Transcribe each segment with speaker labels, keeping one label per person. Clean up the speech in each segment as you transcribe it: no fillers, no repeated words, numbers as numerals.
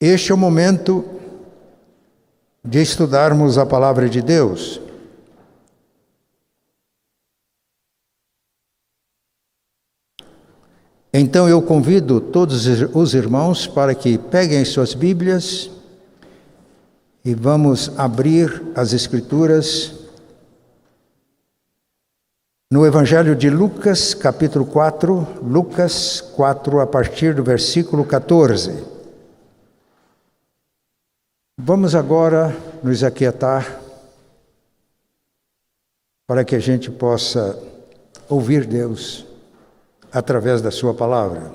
Speaker 1: Este é o momento de estudarmos a palavra de Deus. Então eu convido todos os irmãos para que peguem suas Bíblias e vamos abrir as Escrituras no Evangelho de Lucas, capítulo 4, Lucas 4, a partir do versículo 14. Vamos agora nos aquietar para que a gente possa ouvir Deus através da sua palavra.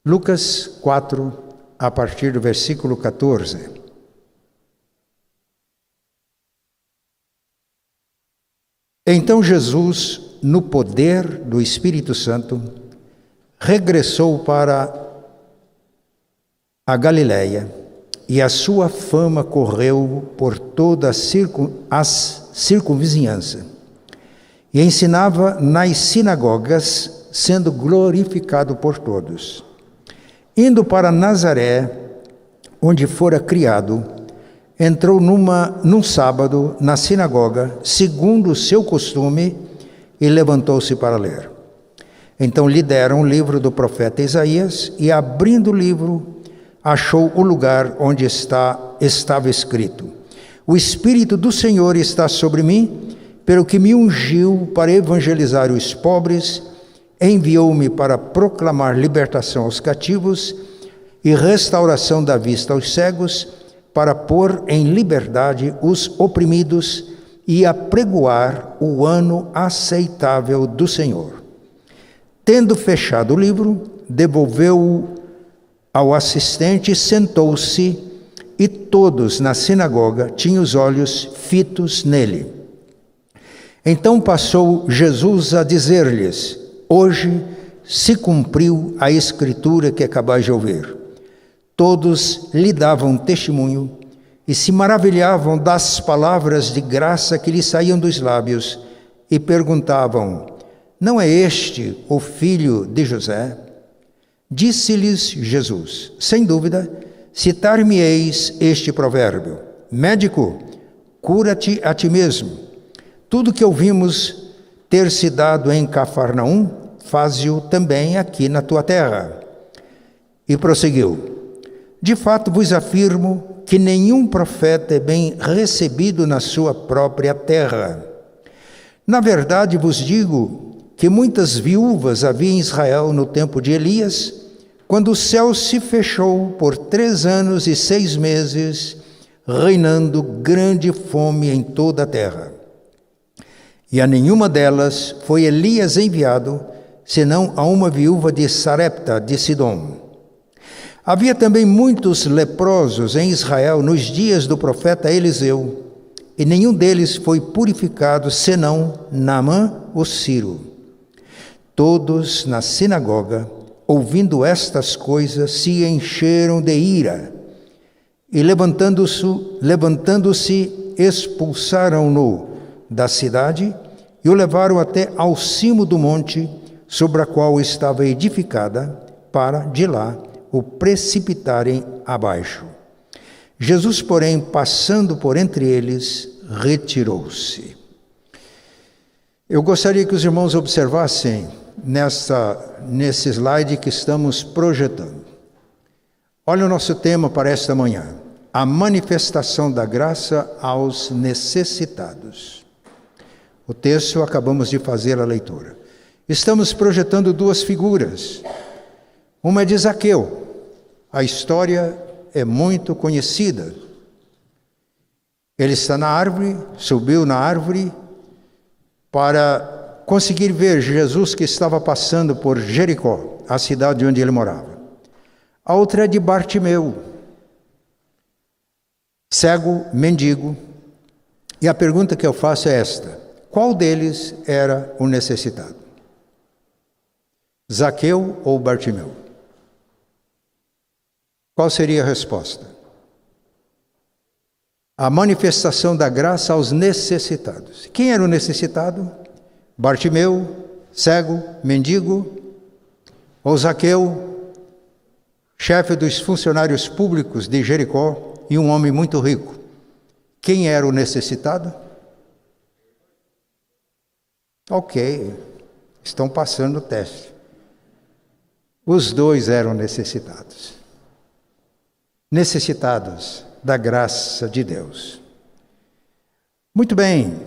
Speaker 1: Lucas 4, a partir do versículo 14. Então Jesus, no poder do Espírito Santo, regressou para a Galiléia, e a sua fama correu por toda a circunvizinhança. E ensinava nas sinagogas, sendo glorificado por todos. Indo para Nazaré, onde fora criado, entrou num sábado na sinagoga, segundo o seu costume, e levantou-se para ler. Então lhe deram o livro do profeta Isaías, e abrindo o livro, achou o lugar onde estava escrito: O Espírito do Senhor está sobre mim, pelo que me ungiu para evangelizar os pobres, enviou-me para proclamar libertação aos cativos e restauração da vista aos cegos, para pôr em liberdade os oprimidos e apregoar o ano aceitável do Senhor. Tendo fechado o livro, devolveu-o ao assistente, sentou-se, e todos na sinagoga tinham os olhos fitos nele. Então passou Jesus a dizer-lhes: Hoje se cumpriu a escritura que acabais de ouvir. Todos lhe davam testemunho e se maravilhavam das palavras de graça que lhe saíam dos lábios, e perguntavam: Não é este o filho de José? Disse-lhes Jesus: Sem dúvida, citar-me-eis este provérbio: Médico, cura-te a ti mesmo. Tudo que ouvimos ter se dado em Cafarnaum, faze-o também aqui na tua terra. E prosseguiu: De fato vos afirmo que nenhum profeta é bem recebido na sua própria terra. Na verdade vos digo que muitas viúvas havia em Israel no tempo de Elias, quando o céu se fechou por 3 anos e 6 meses, reinando grande fome em toda a terra. E a nenhuma delas foi Elias enviado, senão a uma viúva de Sarepta de Sidom. Havia também muitos leprosos em Israel nos dias do profeta Eliseu, e nenhum deles foi purificado, senão Naamã o sírio. Todos na sinagoga, ouvindo estas coisas, se encheram de ira, e levantando-se, expulsaram-no da cidade e o levaram até ao cimo do monte, sobre a qual estava edificada, para de lá o precipitarem abaixo. Jesus, porém, passando por entre eles, retirou-se. Eu gostaria que os irmãos observassem nesse slide que estamos projetando. Olha o nosso tema para esta manhã: a manifestação da graça aos necessitados. O texto acabamos de fazer a leitura. Estamos projetando 2 figuras. Uma é de Zaqueu. A história é muito conhecida. Ele está na árvore, subiu na árvore para conseguir ver Jesus, que estava passando por Jericó, a cidade onde ele morava. A outra é de Bartimeu, cego, mendigo. E a pergunta que eu faço é esta: qual deles era o necessitado? Zaqueu ou Bartimeu? Qual seria a resposta? A manifestação da graça aos necessitados. Quem era o necessitado? Bartimeu, cego, mendigo, ou Zaqueu, chefe dos funcionários públicos de Jericó e um homem muito rico. Quem era o necessitado? Ok, estão passando o teste. Os dois eram necessitados. Necessitados da graça de Deus. Muito bem.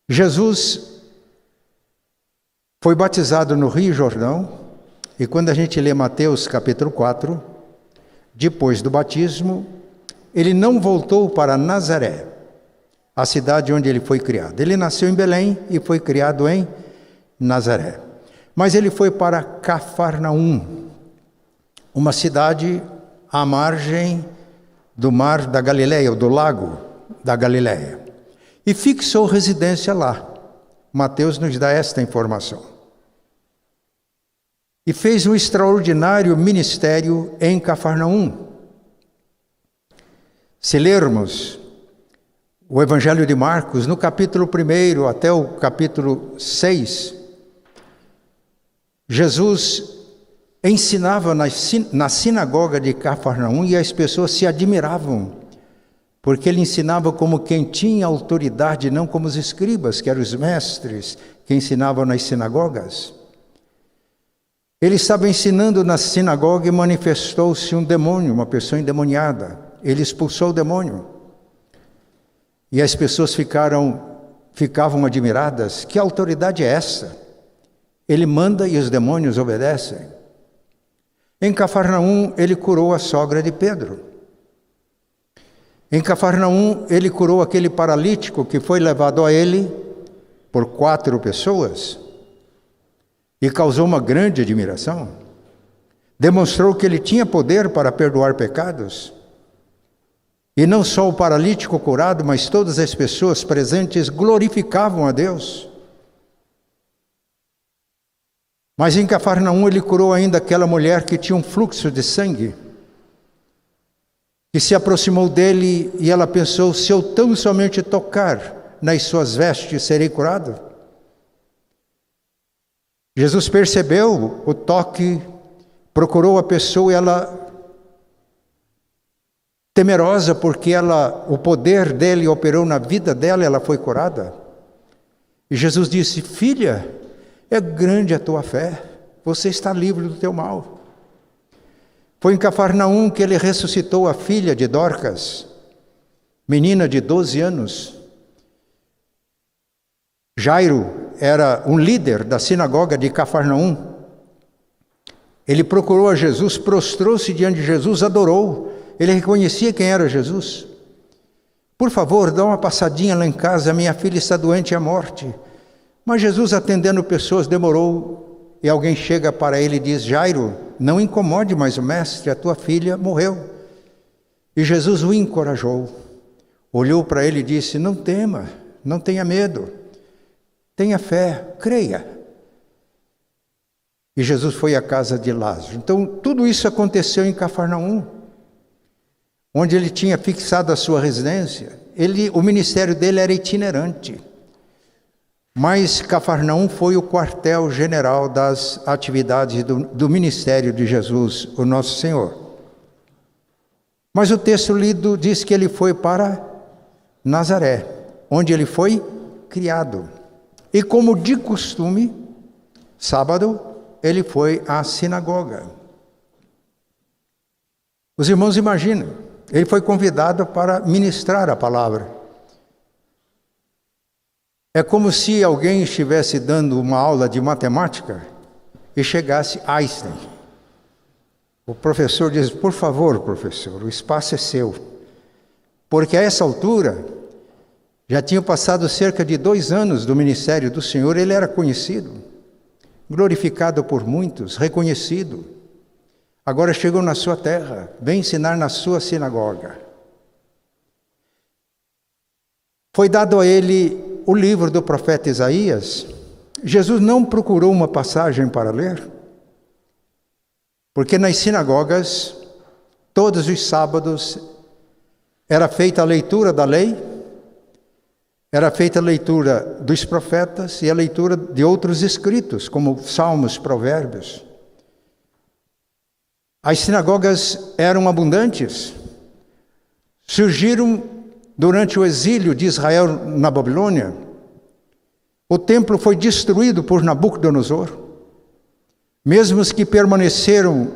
Speaker 1: Jesus foi batizado no Rio Jordão, e quando a gente lê Mateus capítulo 4, depois do batismo, ele não voltou para Nazaré, a cidade onde ele foi criado. Ele nasceu em Belém e foi criado em Nazaré. Mas ele foi para Cafarnaum, uma cidade à margem do mar da Galileia, ou do lago da Galileia, e fixou residência lá. Mateus nos dá esta informação. E fez um extraordinário ministério em Cafarnaum. Se lermos o Evangelho de Marcos, no capítulo 1 até o capítulo 6, Jesus ensinava na sinagoga de Cafarnaum e as pessoas se admiravam, porque ele ensinava como quem tinha autoridade, não como os escribas, que eram os mestres que ensinavam nas sinagogas. Ele estava ensinando na sinagoga e manifestou-se um demônio, uma pessoa endemoniada. Ele expulsou o demônio. E as pessoas ficavam admiradas. Que autoridade é essa? Ele manda e os demônios obedecem. Em Cafarnaum, ele curou a sogra de Pedro. Em Cafarnaum, ele curou aquele paralítico que foi levado a ele por 4 pessoas e causou uma grande admiração. Demonstrou que ele tinha poder para perdoar pecados. E não só o paralítico curado, mas todas as pessoas presentes glorificavam a Deus. Mas em Cafarnaum ele curou ainda aquela mulher que tinha um fluxo de sangue, que se aproximou dele e ela pensou: se eu tão somente tocar nas suas vestes, serei curado. Jesus percebeu o toque, procurou a pessoa e ela, temerosa porque o poder dele operou na vida dela, ela foi curada. E Jesus disse: filha, é grande a tua fé, você está livre do teu mal. Foi em Cafarnaum que ele ressuscitou a filha de Dorcas, menina de 12 anos. Jairo era um líder da sinagoga de Cafarnaum. Ele procurou a Jesus, prostrou-se diante de Jesus, adorou. Ele reconhecia quem era Jesus. Por favor, dá uma passadinha lá em casa, minha filha está doente à morte. Mas Jesus, atendendo pessoas, demorou. E alguém chega para ele e diz: Jairo, não incomode mais o mestre, a tua filha morreu. E Jesus o encorajou. Olhou para ele e disse: não tema, não tenha medo. Tenha fé, creia. E Jesus foi à casa de Lázaro. Então, tudo isso aconteceu em Cafarnaum, onde ele tinha fixado a sua residência. O ministério dele era itinerante. Mas Cafarnaum foi o quartel-general das atividades do ministério de Jesus, o nosso Senhor. Mas o texto lido diz que ele foi para Nazaré, onde ele foi criado. E como de costume, sábado, ele foi à sinagoga. Os irmãos imaginam, ele foi convidado para ministrar a palavra. É como se alguém estivesse dando uma aula de matemática e chegasse Einstein. O professor diz: por favor, professor, o espaço é seu. Porque a essa altura, já tinham passado cerca de 2 anos do ministério do Senhor, ele era conhecido, glorificado por muitos, reconhecido. Agora chegou na sua terra, vem ensinar na sua sinagoga. Foi dado a ele o livro do profeta Isaías. Jesus não procurou uma passagem para ler, porque nas sinagogas, todos os sábados, era feita a leitura da lei, era feita a leitura dos profetas e a leitura de outros escritos, como Salmos, Provérbios. As sinagogas eram abundantes. Surgiram durante o exílio de Israel na Babilônia. O templo foi destruído por Nabucodonosor. Mesmo os que permaneceram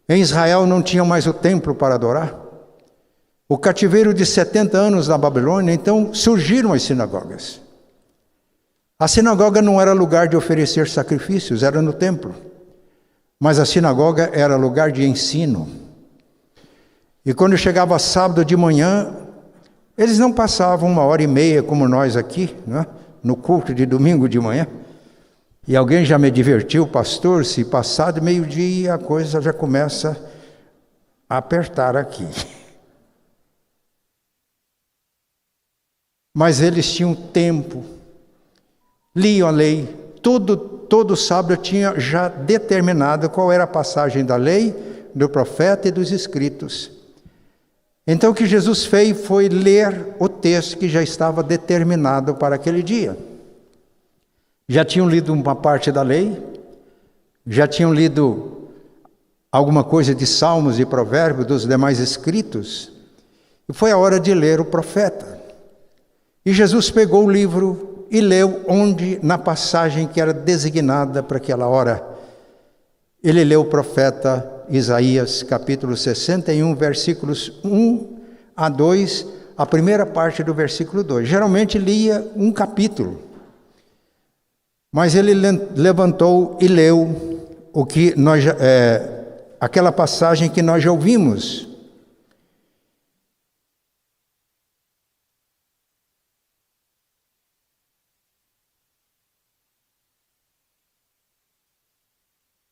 Speaker 1: em Israel não tinham mais o templo para adorar. O cativeiro de 70 anos na Babilônia, então surgiram as sinagogas. A sinagoga não era lugar de oferecer sacrifícios, era no templo. Mas a sinagoga era lugar de ensino. E quando chegava sábado de manhã, eles não passavam 1h30 como nós aqui, né? No culto de domingo de manhã. E alguém já me divertiu, pastor, se passar de meio-dia a coisa já começa a apertar aqui. Mas eles tinham tempo, liam a lei, todo sábado tinha já determinado qual era a passagem da lei, do profeta e dos escritos. Então o que Jesus fez foi ler o texto que já estava determinado para aquele dia. Já tinham lido uma parte da lei, já tinham lido alguma coisa de Salmos e Provérbios, dos demais escritos, e foi a hora de ler o profeta. E Jesus pegou o livro e leu na passagem que era designada para aquela hora. Ele leu o profeta Isaías, capítulo 61, versículos 1-2, a primeira parte do versículo 2. Geralmente lia um capítulo. Mas ele levantou e leu o que aquela passagem que nós já ouvimos.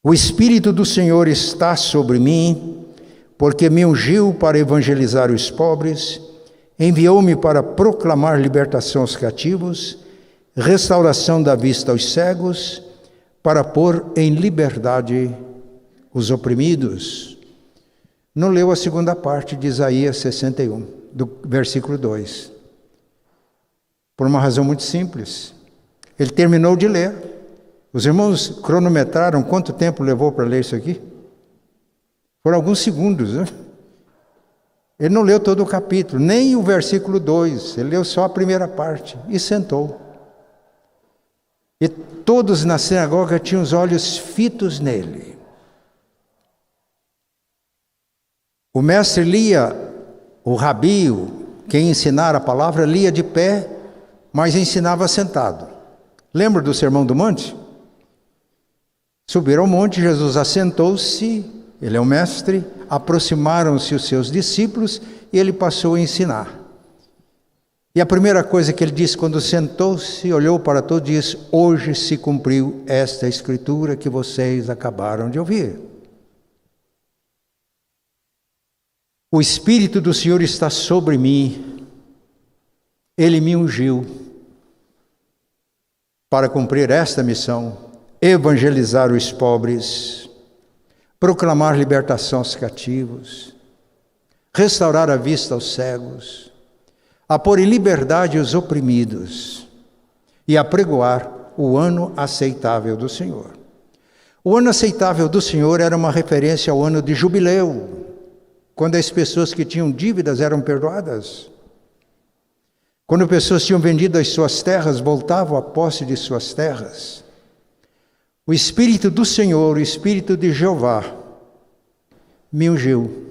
Speaker 1: O Espírito do Senhor está sobre mim, porque me ungiu para evangelizar os pobres, enviou-me para proclamar libertação aos cativos, restauração da vista aos cegos, para pôr em liberdade os oprimidos. Não leu a segunda parte de Isaías 61, do versículo 2. Por uma razão muito simples. Ele terminou de ler. Os irmãos cronometraram quanto tempo levou para ler isso aqui? Foram alguns segundos, né? Ele não leu todo o capítulo, nem o versículo 2. Ele leu só a primeira parte e sentou. E todos na sinagoga tinham os olhos fitos nele. O mestre lia, o rabi, quem ensinara a palavra, lia de pé, mas ensinava sentado. Lembra do Sermão do Monte? Subiram ao monte, Jesus assentou-se, ele é o mestre, aproximaram-se os seus discípulos e ele passou a ensinar. E a primeira coisa que ele disse quando sentou-se, olhou para todos e disse: hoje se cumpriu esta escritura que vocês acabaram de ouvir. O Espírito do Senhor está sobre mim, ele me ungiu para cumprir esta missão: evangelizar os pobres, proclamar libertação aos cativos, restaurar a vista aos cegos, a pôr em liberdade os oprimidos e a pregoar o ano aceitável do Senhor. O ano aceitável do Senhor era uma referência ao ano de jubileu, quando as pessoas que tinham dívidas eram perdoadas. Quando pessoas tinham vendido as suas terras, voltavam à posse de suas terras. O Espírito do Senhor, o Espírito de Jeová, me ungiu.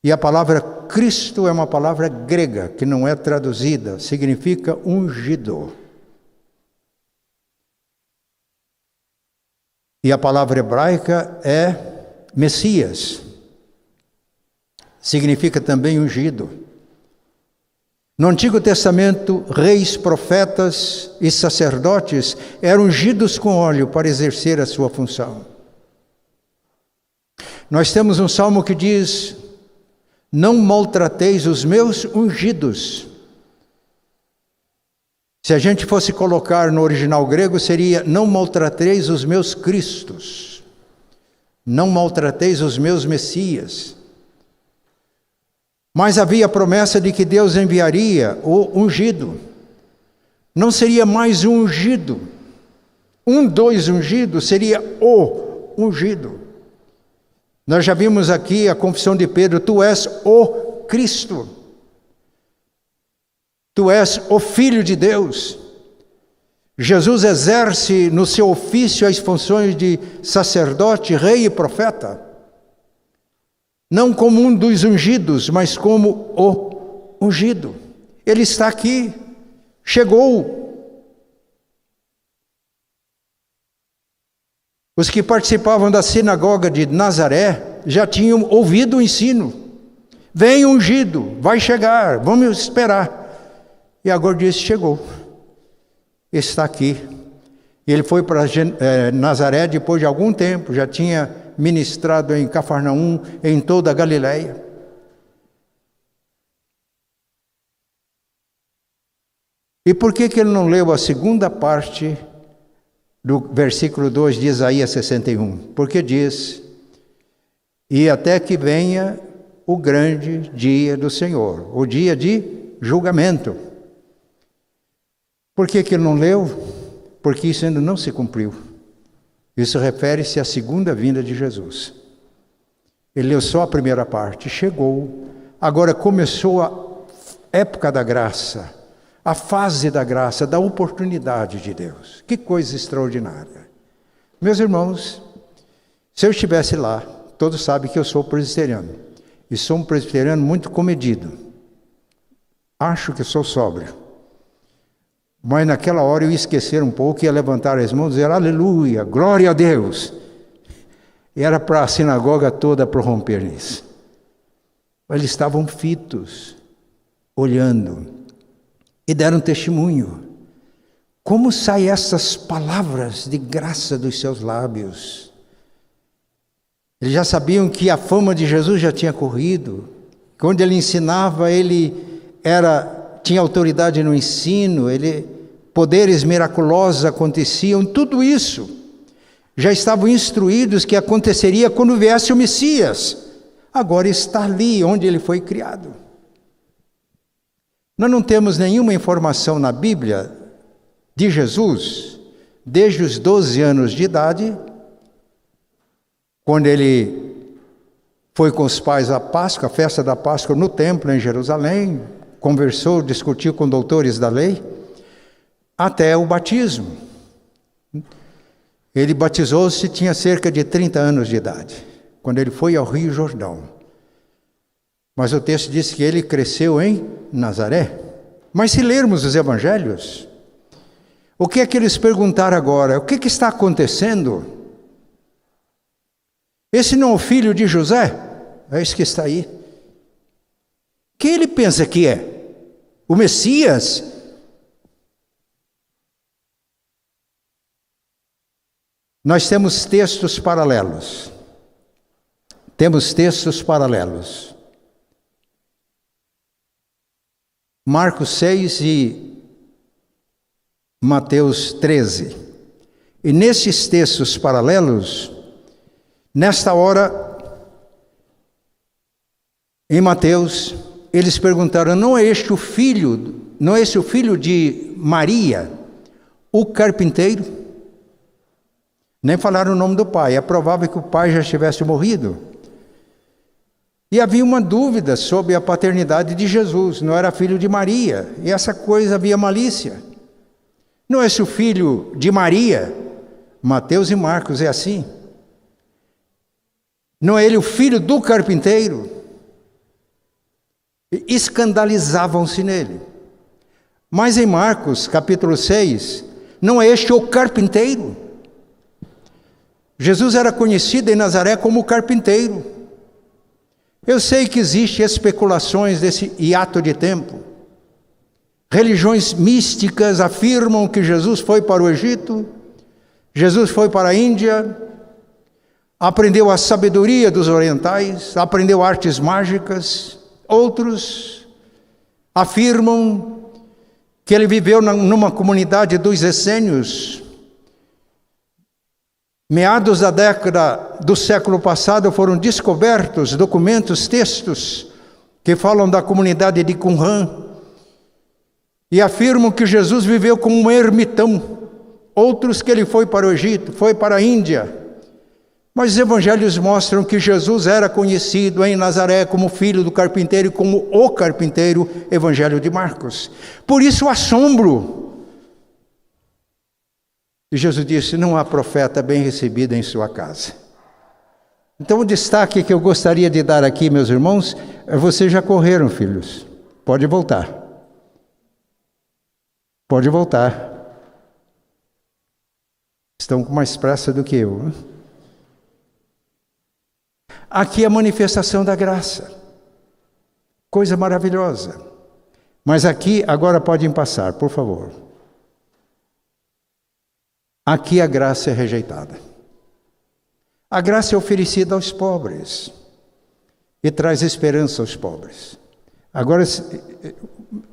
Speaker 1: E a palavra Cristo é uma palavra grega, que não é traduzida, significa ungido. E a palavra hebraica é Messias, significa também ungido. No Antigo Testamento, reis, profetas e sacerdotes eram ungidos com óleo para exercer a sua função. Nós temos um salmo que diz: não maltrateis os meus ungidos. Se a gente fosse colocar no original grego, seria: não maltrateis os meus Cristos. Não maltrateis os meus Messias. Mas havia a promessa de que Deus enviaria o ungido. Não seria mais um ungido. Dois ungidos, seria o ungido. Nós já vimos aqui a confissão de Pedro: tu és o Cristo. Tu és o Filho de Deus. Jesus exerce no seu ofício as funções de sacerdote, rei e profeta. Não como um dos ungidos, mas como o ungido. Ele está aqui, chegou. Os que participavam da sinagoga de Nazaré já tinham ouvido o ensino. Vem ungido, vai chegar, vamos esperar. E agora diz: chegou, está aqui. Ele foi para Nazaré depois de algum tempo, já tinha ministrado em Cafarnaum, em toda a Galileia. E por que ele não leu a segunda parte do versículo 2 de Isaías 61? Porque diz: e até que venha o grande dia do Senhor, o dia de julgamento. Por que ele não leu? Porque isso ainda não se cumpriu. Isso refere-se à segunda vinda de Jesus. Ele leu só a primeira parte, chegou. Agora começou a época da graça, a fase da graça, da oportunidade de Deus. Que coisa extraordinária. Meus irmãos, se eu estivesse lá, todos sabem que eu sou presbiteriano. E sou um presbiteriano muito comedido. Acho que sou sóbrio. Mas naquela hora eu ia esquecer um pouco, ia levantar as mãos e dizer: aleluia, glória a Deus. E era para a sinagoga toda prorromper nisso. Eles estavam fitos, olhando, e deram testemunho. Como saem essas palavras de graça dos seus lábios? Eles já sabiam que a fama de Jesus já tinha corrido. Quando ele ensinava, ele tinha autoridade no ensino, poderes miraculosos aconteciam, tudo isso. Já estavam instruídos que aconteceria quando viesse o Messias. Agora está ali onde ele foi criado. Nós não temos nenhuma informação na Bíblia de Jesus, desde os 12 anos de idade, quando ele foi com os pais à Páscoa, a festa da Páscoa no templo em Jerusalém, conversou, discutiu com doutores da lei, até o batismo. Ele batizou-se, tinha cerca de 30 anos de idade, quando ele foi ao Rio Jordão. Mas o texto diz que ele cresceu em Nazaré. Mas se lermos os evangelhos, o que é que eles perguntaram agora? O que está acontecendo? Esse não é o filho de José? É esse que está aí. Quem ele pensa que é? O Messias? Nós temos textos paralelos. Marcos 6 e Mateus 13. E nesses textos paralelos, nesta hora, em Mateus, eles perguntaram: não é este o filho de Maria, o carpinteiro? Nem falaram o nome do pai. É provável que o pai já tivesse morrido. E havia uma dúvida sobre a paternidade de Jesus. Não era filho de Maria. E essa coisa havia malícia. Não é esse o filho de Maria? Mateus e Marcos é assim. Não é ele o filho do carpinteiro? Escandalizavam-se nele. Mas em Marcos, capítulo 6, não é este o carpinteiro? Jesus era conhecido em Nazaré como carpinteiro. Eu sei que existem especulações desse hiato de tempo. Religiões místicas afirmam que Jesus foi para o Egito, Jesus foi para a Índia, aprendeu a sabedoria dos orientais, aprendeu artes mágicas. Outros afirmam que ele viveu numa comunidade dos essênios. Meados da década do século passado foram descobertos documentos, textos que falam da comunidade de Qumran e afirmam que Jesus viveu como um ermitão. Outros que ele foi para o Egito, foi para a Índia. Mas os evangelhos mostram que Jesus era conhecido em Nazaré como filho do carpinteiro e como o carpinteiro, evangelho de Marcos. Por isso o assombro. E Jesus disse: não há profeta bem recebido em sua casa. Então o destaque que eu gostaria de dar aqui, meus irmãos, é: vocês já correram, filhos. Pode voltar. Pode voltar. Estão com mais pressa do que eu, né? Aqui é a manifestação da graça. Coisa maravilhosa. Mas aqui, agora podem passar, por favor. Aqui a graça é rejeitada. A graça é oferecida aos pobres e traz esperança aos pobres. Agora,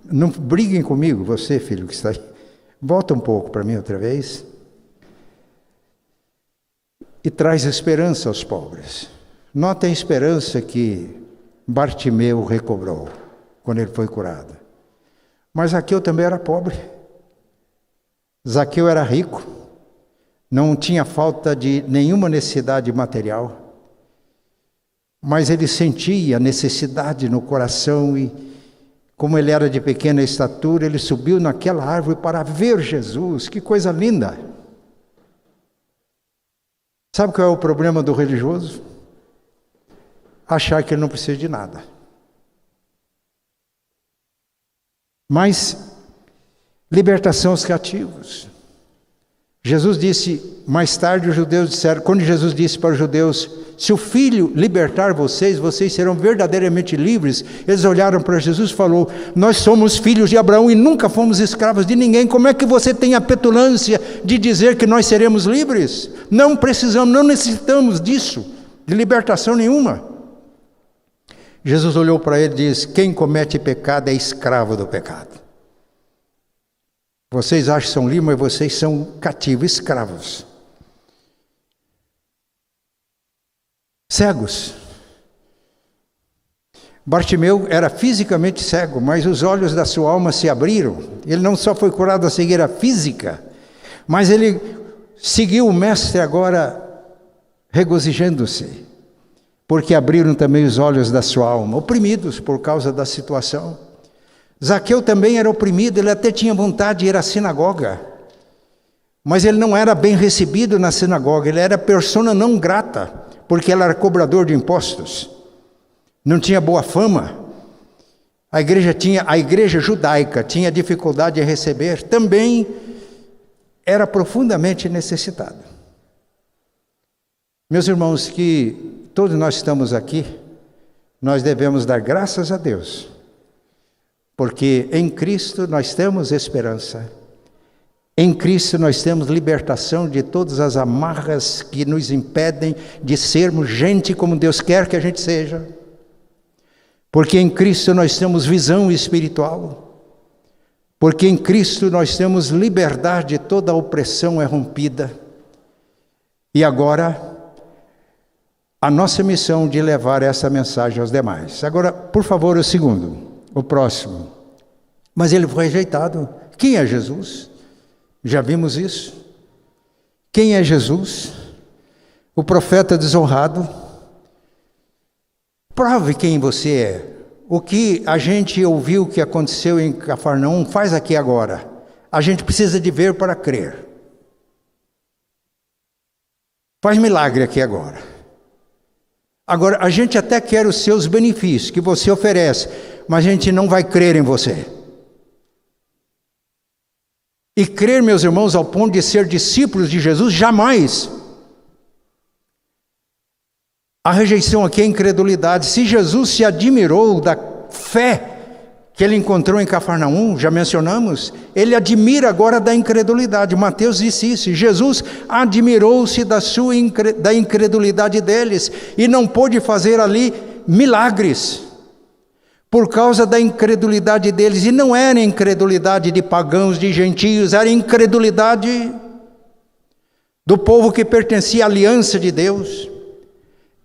Speaker 1: não briguem comigo, você, filho que está aí. Volta um pouco para mim outra vez. E traz esperança aos pobres. Notem a esperança que Bartimeu recobrou quando ele foi curado. Mas Zaqueu também era pobre. Zaqueu era rico. Não tinha falta de nenhuma necessidade material. Mas ele sentia necessidade no coração e, como ele era de pequena estatura, ele subiu naquela árvore para ver Jesus. Que coisa linda! Sabe qual é o problema do religioso? Achar que ele não precisa de nada. Mas, libertação aos cativos. Jesus disse, mais tarde os judeus disseram, quando Jesus disse para os judeus: se o Filho libertar vocês, vocês serão verdadeiramente livres. Eles olharam para Jesus e falaram: nós somos filhos de Abraão e nunca fomos escravos de ninguém. Como é que você tem a petulância de dizer que nós seremos livres? Não precisamos, não necessitamos disso, de libertação nenhuma. Jesus olhou para ele e disse: quem comete pecado é escravo do pecado. Vocês acham que são livres, mas vocês são cativos, escravos. Cegos. Bartimeu era fisicamente cego, mas os olhos da sua alma se abriram. Ele não só foi curado da cegueira física, mas ele seguiu o mestre agora regozijando-se, porque abriram também os olhos da sua alma, oprimidos por causa da situação. Zaqueu também era oprimido, ele até tinha vontade de ir à sinagoga, mas ele não era bem recebido na sinagoga, ele era persona não grata, porque ele era cobrador de impostos, não tinha boa fama. A igreja judaica tinha dificuldade de receber, também era profundamente necessitado. Meus irmãos, que todos nós estamos aqui, nós devemos dar graças a Deus, porque em Cristo nós temos esperança, em Cristo nós temos libertação de todas as amarras que nos impedem de sermos gente como Deus quer que a gente seja, porque em Cristo nós temos visão espiritual, porque em Cristo nós temos liberdade, toda a opressão é rompida. E agora, a nossa missão de levar essa mensagem aos demais. Agora, por favor, o segundo. O próximo. Mas ele foi rejeitado. Quem é Jesus? Já vimos isso. Quem é Jesus? O profeta desonrado. Prove quem você é. O que a gente ouviu que aconteceu em Cafarnaum, faz aqui agora. A gente precisa de ver para crer. Faz milagre aqui agora. Agora, a gente até quer os seus benefícios que você oferece, mas a gente não vai crer em você. E crer, meus irmãos, ao ponto de ser discípulos de Jesus, jamais. A rejeição aqui é incredulidade. Se Jesus se admirou da fé que ele encontrou em Cafarnaum, já mencionamos, ele admira agora da incredulidade. Mateus disse isso. Jesus admirou-se da incredulidade deles e não pôde fazer ali milagres por causa da incredulidade deles. E não era incredulidade de pagãos, de gentios, era incredulidade do povo que pertencia à aliança de Deus.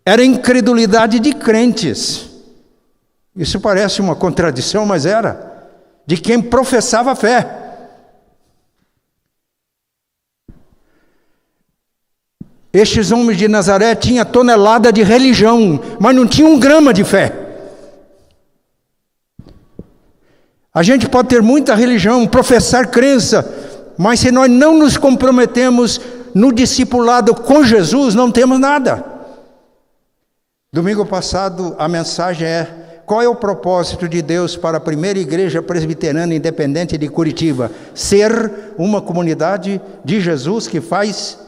Speaker 1: Era incredulidade de crentes. Isso parece uma contradição, mas era. De quem professava a fé. Estes homens de Nazaré tinham tonelada de religião, mas não tinham 1 grama de fé. A gente pode ter muita religião, professar crença, mas se nós não nos comprometemos no discipulado com Jesus, não temos nada. Domingo passado a mensagem é: qual é o propósito de Deus para a primeira igreja presbiteriana independente de Curitiba? Ser uma comunidade de Jesus que faz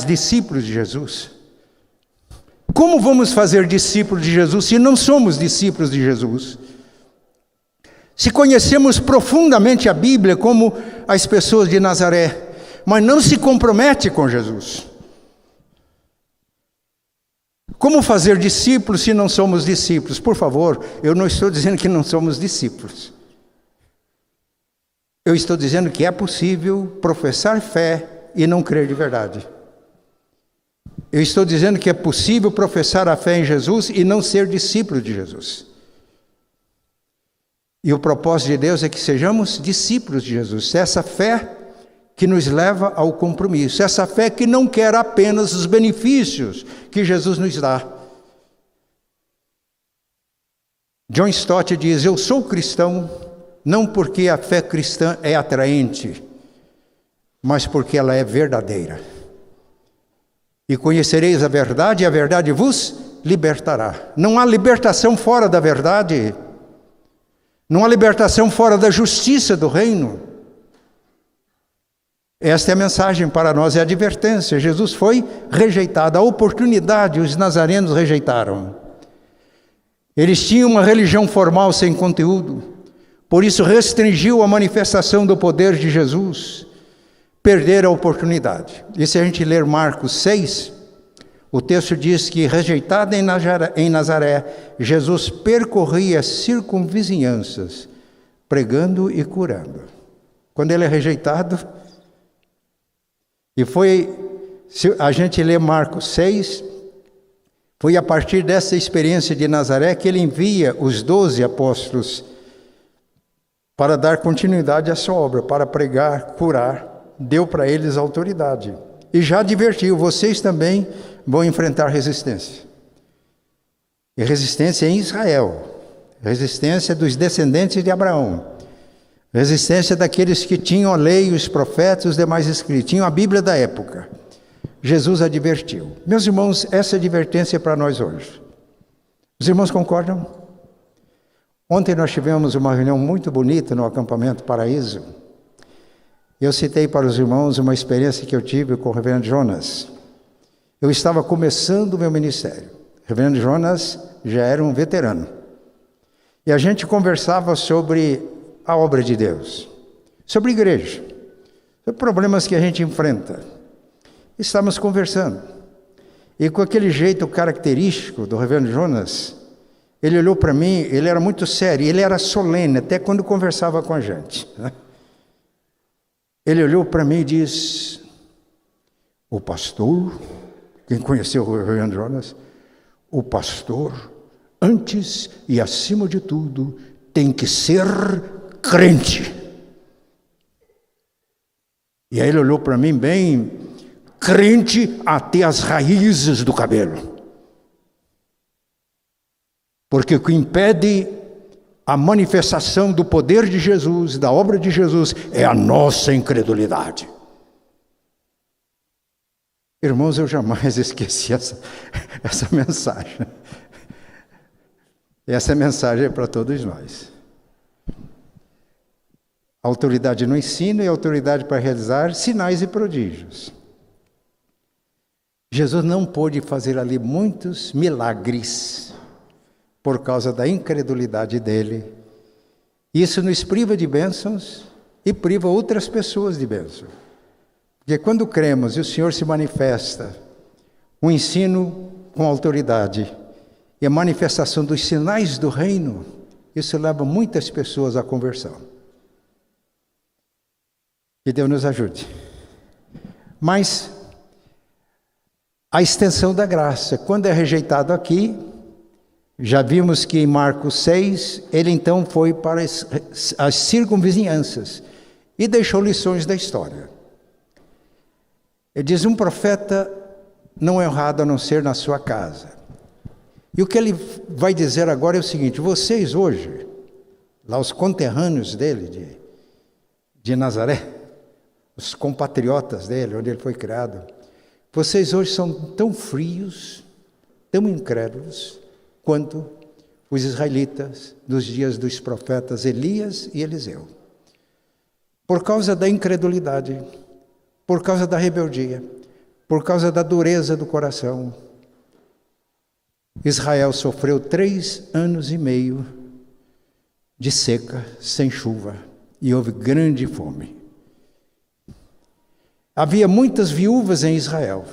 Speaker 1: discípulos de Jesus. Como vamos fazer discípulos de Jesus se não somos discípulos de Jesus? Se conhecemos profundamente a Bíblia como as pessoas de Nazaré, mas não se compromete com Jesus. Como fazer discípulos se não somos discípulos? Por favor, eu não estou dizendo que não somos discípulos. Eu estou dizendo que é possível professar fé e não crer de verdade. Eu estou dizendo que é possível professar a fé em Jesus e não ser discípulo de Jesus. E o propósito de Deus é que sejamos discípulos de Jesus. Essa fé que nos leva ao compromisso. Essa fé que não quer apenas os benefícios que Jesus nos dá. John Stott diz: eu sou cristão não porque a fé cristã é atraente, mas porque ela é verdadeira. E conhecereis a verdade, e a verdade vos libertará. Não há libertação fora da verdade. Não há libertação fora da justiça do reino. Esta é a mensagem para nós, é a advertência. Jesus foi rejeitado, a oportunidade os nazarenos rejeitaram. Eles tinham uma religião formal sem conteúdo, por isso restringiu a manifestação do poder de Jesus. Perderam a oportunidade. E se a gente ler Marcos 6, o texto diz que, rejeitado em Nazaré, Jesus percorria circunvizinhanças, pregando e curando. Quando ele é rejeitado, e foi, se a gente lê Marcos 6, foi a partir dessa experiência de Nazaré que ele envia os 12 apóstolos para dar continuidade à sua obra, para pregar, curar. Deu para eles autoridade. E já advertiu: vocês também vão enfrentar resistência. E resistência em Israel. Resistência dos descendentes de Abraão. Resistência daqueles que tinham a lei, os profetas, os demais escritos. Tinham a Bíblia da época. Jesus advertiu. Meus irmãos, essa advertência é para nós hoje. Os irmãos concordam? Ontem nós tivemos uma reunião muito bonita no acampamento Paraíso. Eu citei para os irmãos uma experiência que eu tive com o reverendo Jonas. Eu estava começando o meu ministério. O reverendo Jonas já era um veterano. E a gente conversava sobre a obra de Deus, sobre igreja, sobre problemas que a gente enfrenta. Estávamos conversando. E com aquele jeito característico do reverendo Jonas, ele olhou para mim, ele era muito sério, ele era solene, até quando conversava com a gente. Ele olhou para mim e disse: o pastor, quem conheceu o reverendo Jonas, o pastor, antes e acima de tudo, tem que ser crente. E aí ele olhou para mim bem, crente até as raízes do cabelo. Porque o que impede a manifestação do poder de Jesus, da obra de Jesus, é a nossa incredulidade. Irmãos, eu jamais esqueci essa mensagem. Essa mensagem é para todos nós. Autoridade no ensino e autoridade para realizar sinais e prodígios. Jesus não pôde fazer ali muitos milagres por causa da incredulidade dele. Isso nos priva de bênçãos e priva outras pessoas de bênção. Porque quando cremos e o Senhor se manifesta, o ensino com autoridade e a manifestação dos sinais do reino, isso leva muitas pessoas à conversão. Que Deus nos ajude. Mas a extensão da graça, quando é rejeitado aqui, já vimos que em Marcos 6, ele então foi para as circunvizinhanças e deixou lições da história. Ele diz: um profeta não é honrado a não ser na sua casa. E o que ele vai dizer agora é o seguinte: vocês hoje, lá os conterrâneos dele, de Nazaré, os compatriotas dele, onde ele foi criado, vocês hoje são tão frios, tão incrédulos, quanto os israelitas dos dias dos profetas Elias e Eliseu. Por causa da incredulidade, por causa da rebeldia, por causa da dureza do coração, Israel sofreu 3 anos e meio de seca, sem chuva, e houve grande fome. Havia muitas viúvas em Israel,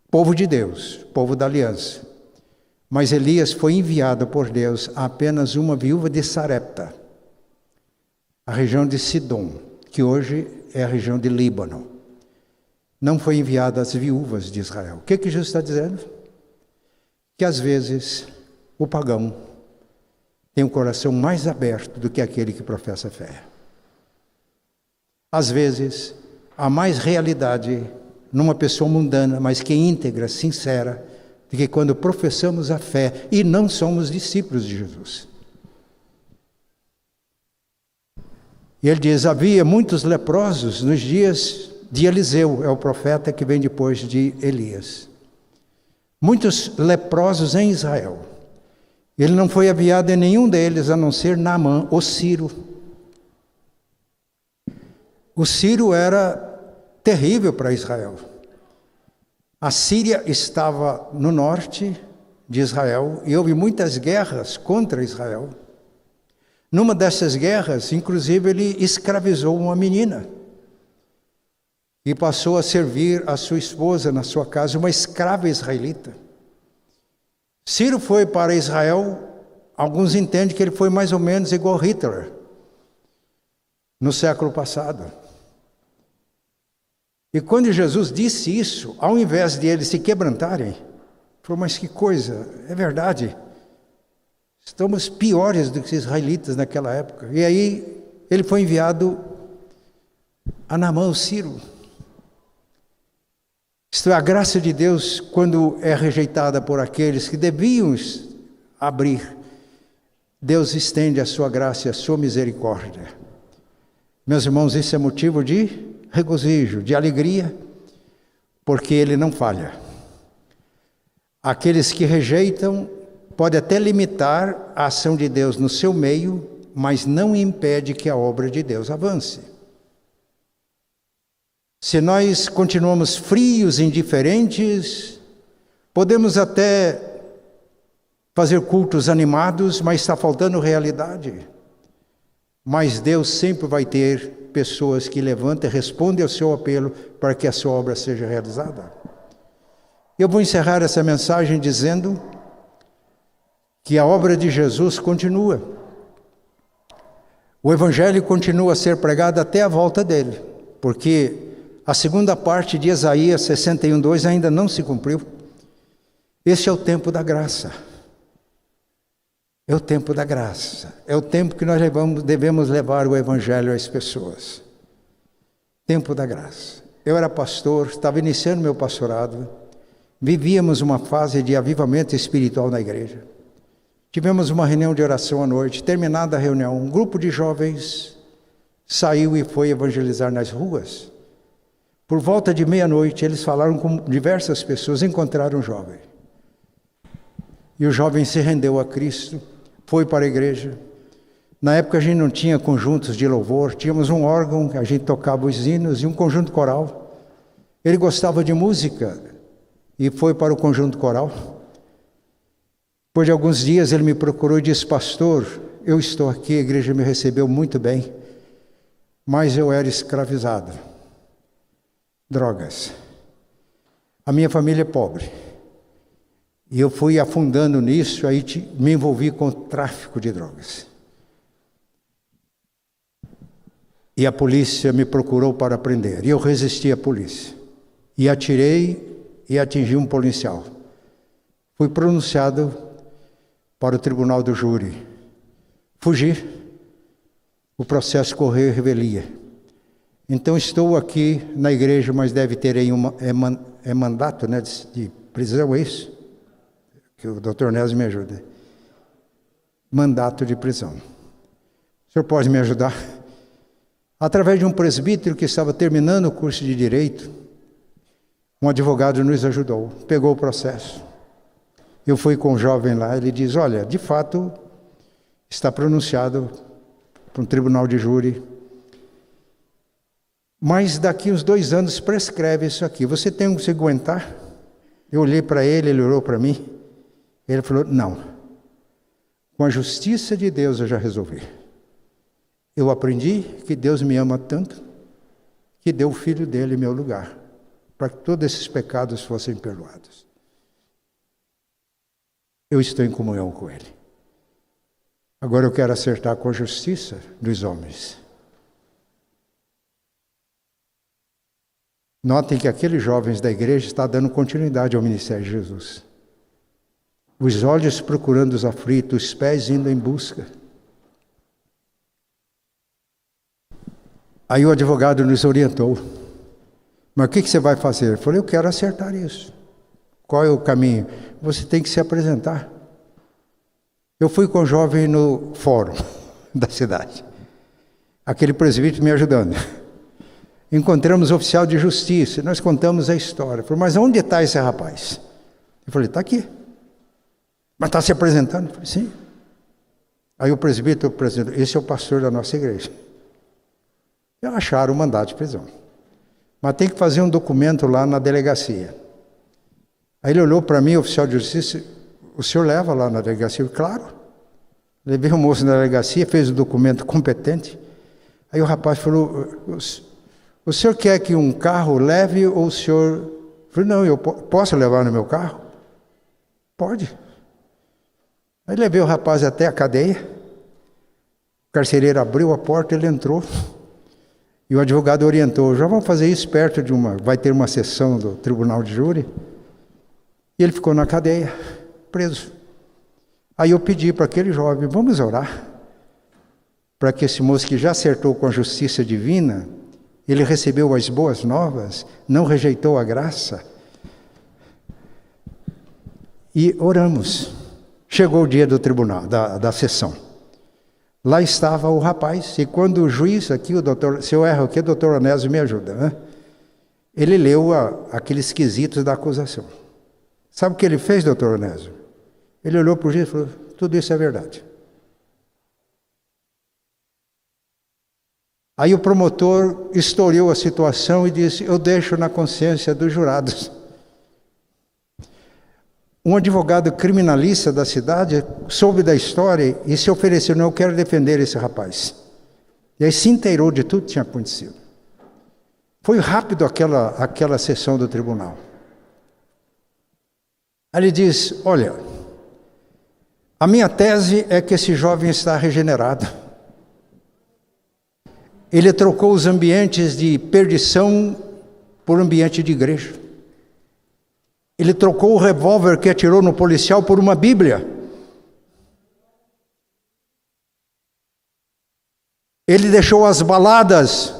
Speaker 1: povo de Deus, povo da aliança. Mas Elias foi enviado por Deus a apenas uma viúva de Sarepta, a região de Sidom, que hoje é a região de Líbano. Não foi enviado às viúvas de Israel. O que Jesus está dizendo? Que às vezes o pagão tem um coração mais aberto do que aquele que professa fé. Às vezes há mais realidade numa pessoa mundana, mas que é íntegra, sincera, do que quando professamos a fé e não somos discípulos de Jesus. E ele diz: havia muitos leprosos nos dias de Eliseu, é o profeta que vem depois de Elias. Muitos leprosos em Israel. Ele não foi enviado em nenhum deles, a não ser Naamã, o Ciro. O Ciro era terrível para Israel. A Síria estava no norte de Israel e houve muitas guerras contra Israel. Numa dessas guerras, inclusive, ele escravizou uma menina e passou a servir a sua esposa na sua casa, uma escrava israelita. Ciro foi para Israel, alguns entendem que ele foi mais ou menos igual Hitler no século passado. E quando Jesus disse isso, ao invés de eles se quebrantarem, falou: mas que coisa, é verdade. Estamos piores do que os israelitas naquela época. E aí ele foi enviado a Naamã, o Ciro. Isto é, a graça de Deus, quando é rejeitada por aqueles que deviam abrir, Deus estende a sua graça e a sua misericórdia. Meus irmãos, isso é motivo de regozijo, de alegria, porque Ele não falha. Aqueles que rejeitam podem até limitar a ação de Deus no seu meio, mas não impede que a obra de Deus avance. Se nós continuamos frios, indiferentes, podemos até fazer cultos animados, mas está faltando realidade. Mas Deus sempre vai ter pessoas que levantam e respondem ao seu apelo para que a sua obra seja realizada. Eu vou encerrar essa mensagem dizendo que a obra de Jesus continua. O Evangelho continua a ser pregado até a volta dele, porque a segunda parte de Isaías 61:2 ainda não se cumpriu. Esse é o tempo da graça. É o tempo da graça. É o tempo que nós devemos levar o Evangelho às pessoas. Tempo da graça. Eu era pastor, estava iniciando meu pastorado. Vivíamos uma fase de avivamento espiritual na igreja. Tivemos uma reunião de oração à noite. Terminada a reunião, um grupo de jovens saiu e foi evangelizar nas ruas. Por volta de meia-noite, eles falaram com diversas pessoas, encontraram um jovem. E o jovem se rendeu a Cristo, foi para a igreja. Na época a gente não tinha conjuntos de louvor, tínhamos um órgão, a gente tocava os hinos e um conjunto coral. Ele gostava de música e foi para o conjunto coral. Depois de alguns dias ele me procurou e disse: pastor, eu estou aqui, a igreja me recebeu muito bem, mas eu era escravizado. Drogas. A minha família é pobre. E eu fui afundando nisso, aí me envolvi com o tráfico de drogas. E a polícia me procurou para prender. E eu resisti à polícia. E atirei e atingi um policial. Fui pronunciado para o tribunal do júri. Fugi. O processo correu em revelia. Então estou aqui na igreja, mas deve ter aí mandato, né, de prisão, é isso? Que o doutor Nésio me ajuda. Mandato de prisão. O senhor pode me ajudar? Através de um presbítero que estava terminando o curso de Direito, um advogado nos ajudou, pegou o processo. Eu fui com o jovem lá, ele diz, olha, de fato, está pronunciado por um tribunal de júri, mas daqui uns 2 anos prescreve isso aqui, você tem que se aguentar? Eu olhei para ele, ele olhou para mim, ele falou, não, com a justiça de Deus eu já resolvi. Eu aprendi que Deus me ama tanto, que deu o Filho dele em meu lugar, para que todos esses pecados fossem perdoados. Eu estou em comunhão com Ele. Agora eu quero acertar com a justiça dos homens. Notem que aqueles jovens da igreja estão dando continuidade ao ministério de Jesus. Os olhos procurando os aflitos, os pés indo em busca. Aí o advogado nos orientou. Mas o que você vai fazer? Eu falei, eu quero acertar isso. Qual é o caminho? Você tem que se apresentar. Eu fui com o jovem no fórum da cidade. Aquele presbítero me ajudando. Encontramos o oficial de justiça. Nós contamos a história. Eu falei, mas onde está esse rapaz? Eu falei, está aqui. Mas está se apresentando? Eu falei, sim. Aí o presbítero apresentou, esse é o pastor da nossa igreja. Já acharam o mandato de prisão. Mas tem que fazer um documento lá na delegacia. Aí ele olhou para mim, oficial de justiça, o senhor leva lá na delegacia? Eu, claro. Levei o moço na delegacia, fez o documento competente. Aí o rapaz falou, o senhor quer que um carro leve ou o senhor... Eu falei, não, eu posso levar no meu carro? Pode. Aí levei o rapaz até a cadeia. O carcereiro abriu a porta, ele entrou. E o advogado orientou, já vamos fazer isso perto de vai ter uma sessão do tribunal de júri. E ele ficou na cadeia, preso. Aí eu pedi para aquele jovem, vamos orar, para que esse moço que já acertou com a justiça divina, ele recebeu as boas novas, não rejeitou a graça. E oramos. Chegou o dia do tribunal, da sessão. Lá estava o rapaz, e quando o juiz aqui, o doutor, se eu erro aqui, o doutor Onésio me ajuda, né? Ele leu aqueles quesitos da acusação. Sabe o que ele fez, doutor Onésio? Ele olhou para o juiz e falou, tudo isso é verdade. Aí o promotor historiou a situação e disse, eu deixo na consciência dos jurados. Um advogado criminalista da cidade soube da história e se ofereceu, não, eu quero defender esse rapaz. E aí se inteirou de tudo que tinha acontecido. Foi rápido aquela sessão do tribunal. Aí ele diz, olha, a minha tese é que esse jovem está regenerado. Ele trocou os ambientes de perdição por ambiente de igreja. Ele trocou o revólver que atirou no policial por uma Bíblia. Ele deixou as baladas,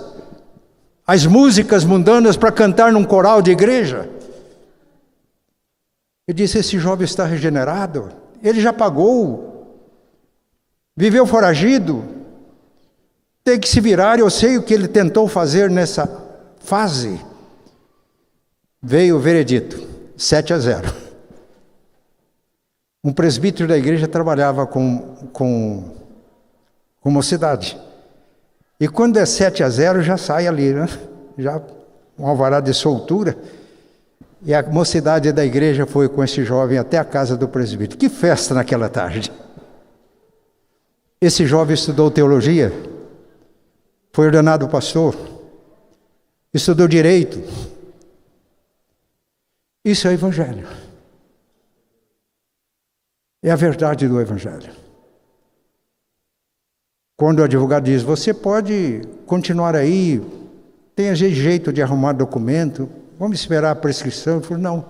Speaker 1: as músicas mundanas para cantar num coral de igreja. Eu disse, esse jovem está regenerado. Ele já pagou. Viveu foragido. Tem que se virar. Eu sei o que ele tentou fazer nessa fase. Veio o veredito. 7-0. Um presbítero da igreja trabalhava com mocidade. E quando é 7-0, já sai ali, né? Já um alvará de soltura. E a mocidade da igreja foi com esse jovem até a casa do presbítero. Que festa naquela tarde. Esse jovem estudou teologia, foi ordenado pastor, estudou direito. Isso é o evangelho. É a verdade do evangelho. Quando o advogado diz, você pode continuar aí, tem jeito de arrumar documento, vamos esperar a prescrição. Eu falo, não.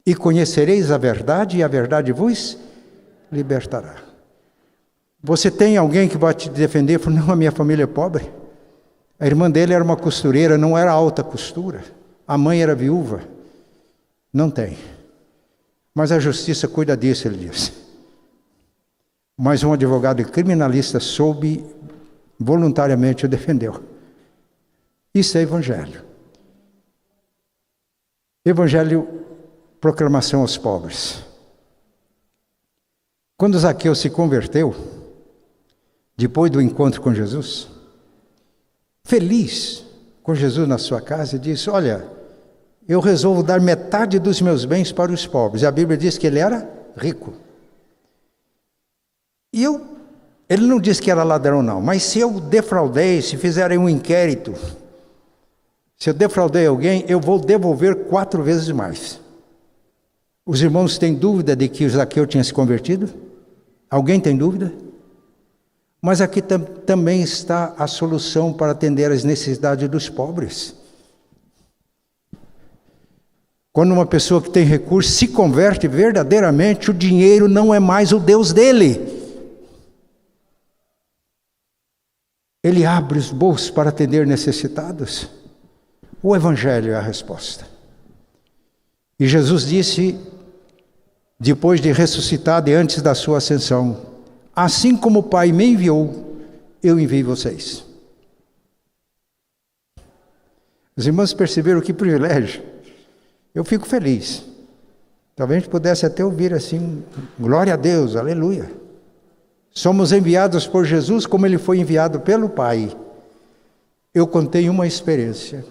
Speaker 1: E conhecereis a verdade, e a verdade vos libertará. Você tem alguém que vai te defender? Eu falo, não, a minha família é pobre. A irmã dele era uma costureira, não era alta costura. A mãe era viúva. Não tem. Mas a justiça cuida disso, ele disse. Mas um advogado criminalista soube, voluntariamente o defendeu. Isso é evangelho. Evangelho, proclamação aos pobres. Quando Zaqueu se converteu, depois do encontro com Jesus, feliz com Jesus na sua casa, disse: olha, eu resolvo dar metade dos meus bens para os pobres. E a Bíblia diz que ele era rico. E ele não disse que era ladrão não, mas se eu defraudei, se fizerem um inquérito, se eu defraudei alguém, eu vou devolver 4 vezes mais. Os irmãos têm dúvida de que Zaqueu tinha se convertido? Alguém tem dúvida? Mas aqui também está a solução para atender às necessidades dos pobres. Quando uma pessoa que tem recursos se converte verdadeiramente, o dinheiro não é mais o Deus dele. Ele abre os bolsos para atender necessitados. O Evangelho é a resposta. E Jesus disse, depois de ressuscitado e antes da sua ascensão: assim como o Pai me enviou, eu envio vocês. Os irmãos perceberam que privilégio? Eu fico feliz. Talvez a gente pudesse até ouvir assim: glória a Deus, aleluia. Somos enviados por Jesus como ele foi enviado pelo Pai. Eu contei uma experiência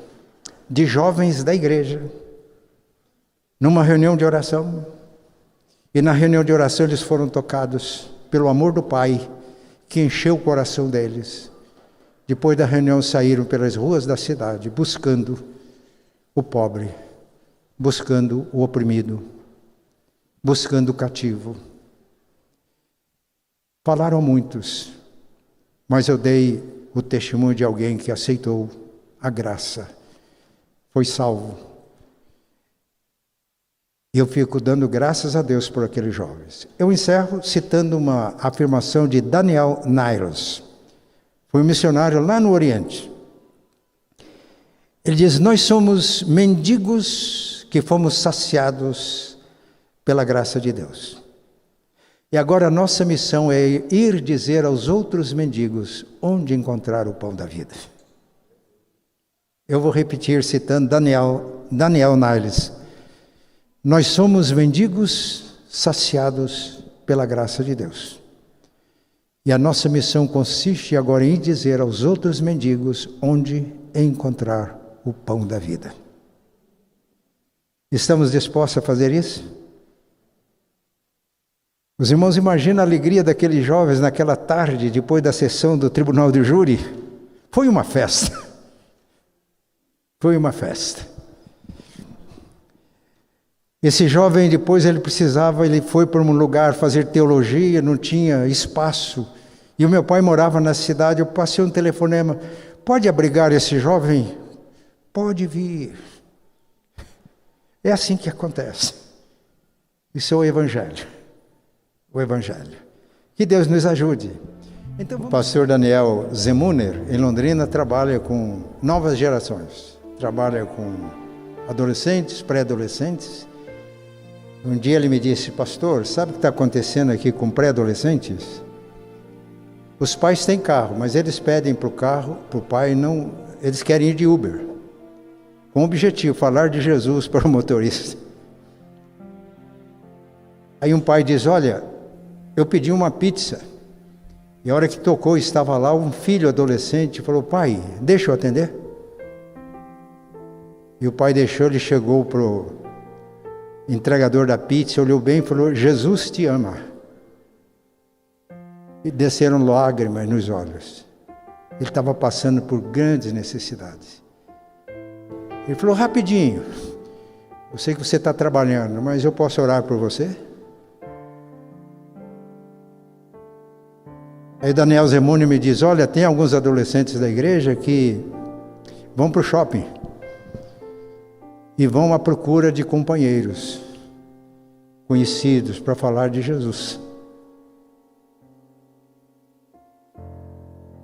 Speaker 1: de jovens da igreja, numa reunião de oração, e na reunião de oração eles foram tocados pelo amor do Pai, que encheu o coração deles. Depois da reunião saíram pelas ruas da cidade, buscando o pobre, buscando o oprimido, buscando o cativo. Falaram muitos, mas eu dei o testemunho de alguém que aceitou a graça, foi salvo. E eu fico dando graças a Deus por aqueles jovens. Eu encerro citando uma afirmação de Daniel Niles. Foi um missionário lá no Oriente. Ele diz: nós somos mendigos que fomos saciados pela graça de Deus. E agora a nossa missão é ir dizer aos outros mendigos onde encontrar o pão da vida. Eu vou repetir citando Daniel Niles. Nós somos mendigos saciados pela graça de Deus. E a nossa missão consiste agora em dizer aos outros mendigos onde encontrar o pão da vida. Estamos dispostos a fazer isso? Os irmãos imaginam a alegria daqueles jovens naquela tarde, depois da sessão do tribunal de júri. Foi uma festa. Foi uma festa. Esse jovem depois ele foi para um lugar fazer teologia, não tinha espaço. E o meu pai morava na cidade, eu passei um telefonema: pode abrigar esse jovem? Pode vir. É assim que acontece. Isso é o Evangelho. O Evangelho. Que Deus nos ajude. Então, o pastor Daniel Zemuner, em Londrina, trabalha com novas gerações. Trabalha com adolescentes, pré-adolescentes. Um dia ele me disse: pastor, sabe o que está acontecendo aqui com pré-adolescentes? Os pais têm carro, mas eles pedem para o pai, não, eles querem ir de Uber. Com o objetivo, falar de Jesus para o motorista. Aí um pai diz: olha, eu pedi uma pizza, e a hora que tocou estava lá um filho adolescente, falou: pai, deixa eu atender? E o pai deixou, ele chegou para o entregador da pizza, olhou bem e falou: Jesus te ama. E desceram lágrimas nos olhos. Ele estava passando por grandes necessidades. Ele falou: rapidinho, eu sei que você está trabalhando, mas eu posso orar por você? Aí Daniel Zemuner me diz: olha, tem alguns adolescentes da igreja que vão para o shopping e vão à procura de companheiros conhecidos para falar de Jesus.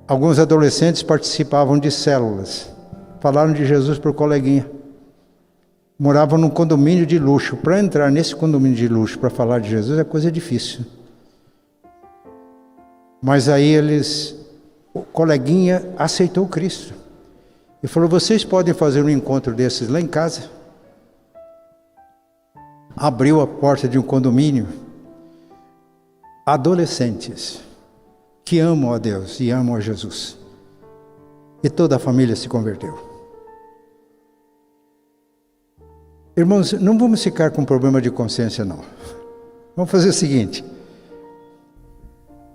Speaker 1: alguns adolescentes participavam de células. Falaram de Jesus para o coleguinha. Moravam num condomínio de luxo. Para entrar nesse condomínio de luxo para falar de Jesus é coisa difícil. Mas aí o coleguinha aceitou Cristo. E falou, vocês podem fazer um encontro desses lá em casa? Abriu a porta de um condomínio. Adolescentes que amam a Deus e amam a Jesus. E toda a família se converteu. Irmãos, não vamos ficar com problema de consciência, não. Vamos fazer o seguinte.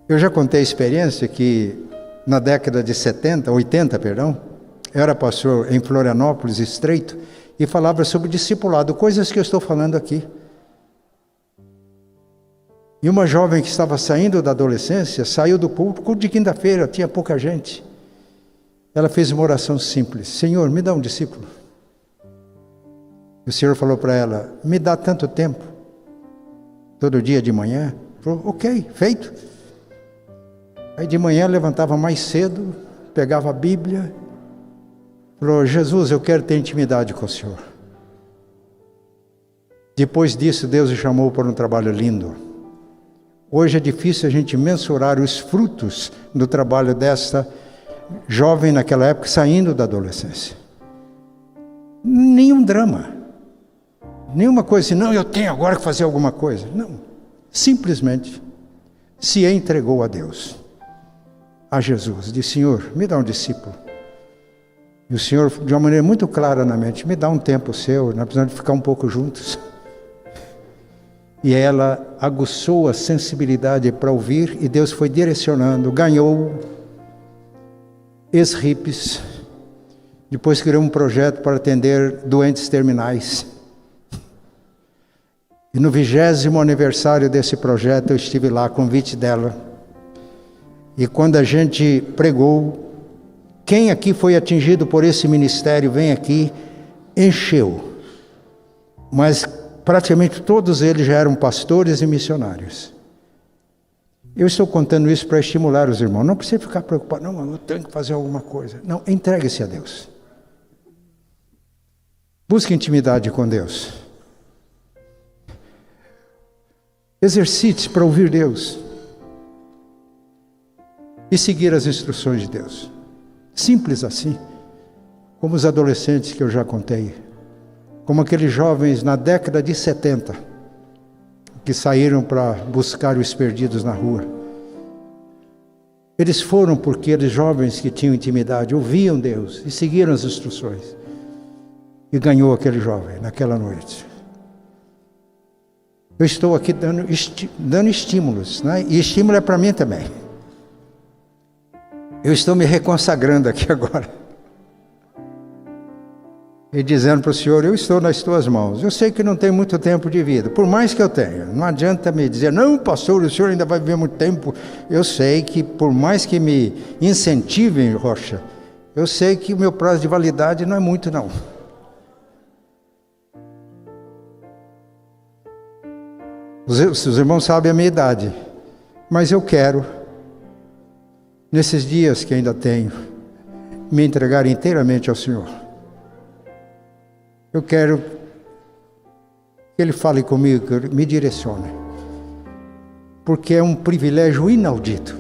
Speaker 1: Eu já contei a experiência que na década de 80, eu era pastor em Florianópolis, Estreito, e falava sobre discipulado, coisas que eu estou falando aqui. E uma jovem que estava saindo da adolescência, saiu do culto de quinta-feira, tinha pouca gente. Ela fez uma oração simples, Senhor, me dá um discípulo. O Senhor falou para ela, me dá tanto tempo, todo dia de manhã. Falou, ok, feito. Aí de manhã levantava mais cedo, pegava a Bíblia, falou, Jesus, eu quero ter intimidade com o Senhor. Depois disso, Deus o chamou para um trabalho lindo. Hoje é difícil a gente mensurar os frutos do trabalho desta jovem naquela época, saindo da adolescência. Nenhum drama. Nenhuma coisa assim, não, eu tenho agora que fazer alguma coisa. Não. Simplesmente se entregou a Deus, a Jesus. Disse, Senhor, me dá um discípulo. E o Senhor, de uma maneira muito clara na mente, me dá um tempo seu, nós precisamos ficar um pouco juntos. E ela aguçou a sensibilidade para ouvir, e Deus foi direcionando, ganhou ex-hippies, depois criou um projeto para atender doentes terminais. E no 20º aniversário desse projeto, eu estive lá, a convite dela. E quando a gente pregou, quem aqui foi atingido por esse ministério, vem aqui, encheu. Mas praticamente todos eles já eram pastores e missionários. Eu estou contando isso para estimular os irmãos. Não precisa ficar preocupado, não, eu tenho que fazer alguma coisa. Não, entregue-se a Deus. Busque intimidade com Deus. Exercite-se para ouvir Deus e seguir as instruções de Deus. Simples assim, como os adolescentes que eu já contei, como aqueles jovens na década de 70 que saíram para buscar os perdidos na rua. Eles foram porque eles jovens que tinham intimidade, ouviam Deus e seguiram as instruções. E ganhou aquele jovem naquela noite. Eu estou aqui dando estímulos, né? E estímulo é para mim também. Eu estou me reconsagrando aqui agora. E dizendo para o Senhor, eu estou nas tuas mãos. Eu sei que não tenho muito tempo de vida, por mais que eu tenha. Não adianta me dizer, não, pastor, o senhor ainda vai viver muito tempo. Eu sei que por mais que me incentivem, Rocha, eu sei que o meu prazo de validade não é muito, não. Os irmãos sabem a minha idade, mas eu quero, nesses dias que ainda tenho, me entregar inteiramente ao Senhor. Eu quero que Ele fale comigo, que me direcione, porque é um privilégio inaudito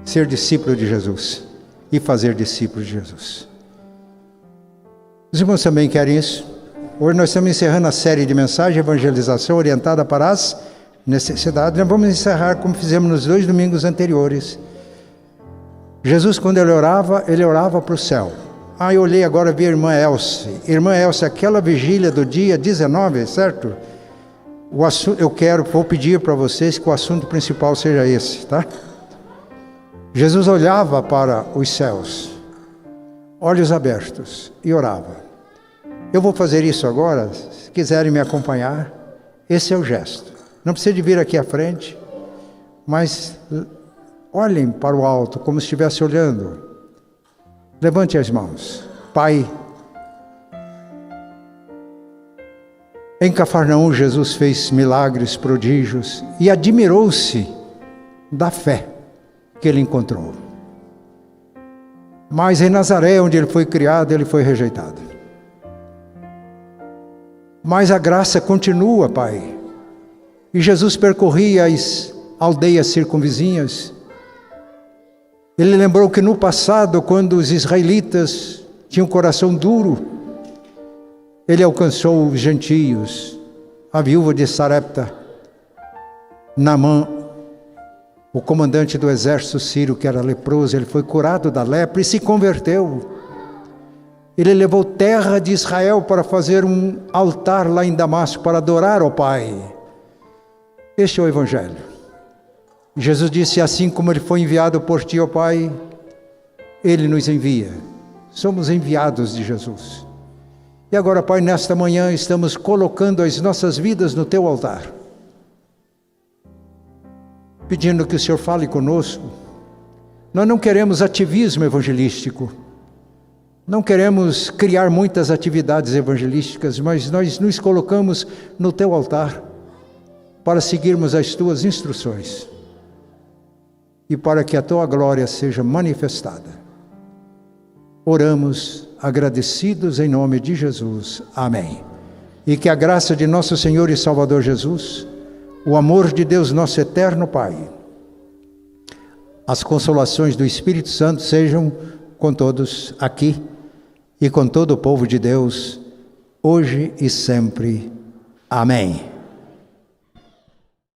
Speaker 1: ser discípulo de Jesus e fazer discípulo de Jesus. Os irmãos também querem isso? Hoje nós estamos encerrando a série de mensagem de evangelização orientada para as necessidades. Nós vamos encerrar como fizemos nos 2 domingos anteriores. Jesus, quando ele orava para o céu. Eu olhei agora e vi a irmã Elce. Irmã Elce, aquela vigília do dia 19, certo? Vou pedir para vocês que o assunto principal seja esse, tá? Jesus olhava para os céus, olhos abertos, e orava. Eu vou fazer isso agora, se quiserem me acompanhar, esse é o gesto. Não precisa de vir aqui à frente, mas olhem para o alto, como se estivesse olhando. Levante as mãos. Pai, em Cafarnaum Jesus fez milagres, prodígios, e admirou-se da fé que ele encontrou. Mas em Nazaré, onde ele foi criado, ele foi rejeitado. Mas a graça continua, Pai. E Jesus percorria as aldeias circunvizinhas. Ele lembrou que no passado, quando os israelitas tinham um coração duro, ele alcançou os gentios, a viúva de Sarepta, Naamã, o comandante do exército sírio que era leproso. Ele foi curado da lepra e se converteu. Ele levou terra de Israel para fazer um altar lá em Damasco, para adorar ao Pai. Este é o Evangelho. Jesus disse: assim como ele foi enviado por ti, ó Pai, ele nos envia. Somos enviados de Jesus. E agora, Pai, nesta manhã estamos colocando as nossas vidas no teu altar, pedindo que o Senhor fale conosco. Nós não queremos ativismo evangelístico, não queremos criar muitas atividades evangelísticas, mas nós nos colocamos no teu altar para seguirmos as tuas instruções e para que a tua glória seja manifestada. Oramos agradecidos em nome de Jesus. Amém. E que a graça de nosso Senhor e Salvador Jesus, o amor de Deus, nosso eterno Pai, as consolações do Espírito Santo sejam com todos aqui e com todo o povo de Deus, hoje e sempre. Amém.